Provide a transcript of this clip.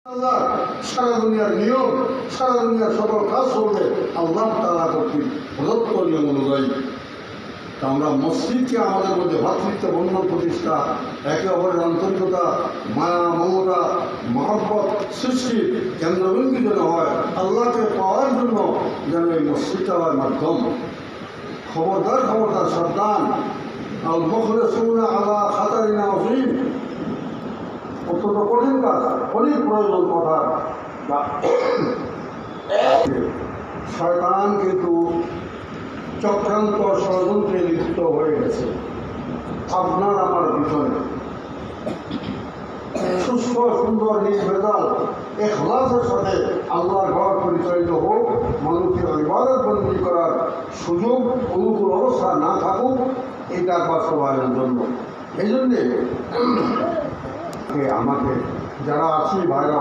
আল্লাহ সারা দুনিয়ার নিয়ম, সারা দুনিয়ার সকল কাজ চলবে আল্লাহ তাআলা কর্তৃক প্রদত্ত নিয়ম অনুযায়ী। আমরা মসজিদকে আমাদের মধ্যে ভ্রাতৃত্ব বন্ধন প্রতিষ্ঠা, একে অপরের আন্তরিকতা, মায়া, মমতা, মহব্বত সৃষ্টির কেন্দ্রবিন্দু যেন হয়, আল্লাহকে পাওয়ার জন্য যেন এই মসজিদটা হওয়ার মাধ্যম। খবরদার খবরদার, সাবধান। আল মুখলিসুনা আলা খাতারিন আযীম, অত্যন্ত কঠিন কাজ, অনেক প্রয়োজন কথা। শয়তান কিন্তু চক্রান্ত ষড়যন্ত্রে লিপ্ত হয়ে গেছে আপনার আমার পিছনে। সুস্থ সুন্দর নির্ভেজাল ইখলাসের সাথে আল্লাহর ঘর পরিচালিত হোক, মানুষের ইবাদত বন্দী করার সুযোগ অনুকূল অবস্থা না থাকুক, এটা বাস্তবায়নের জন্য। এই জন্যে আমাকে যারা আছি ভাইরা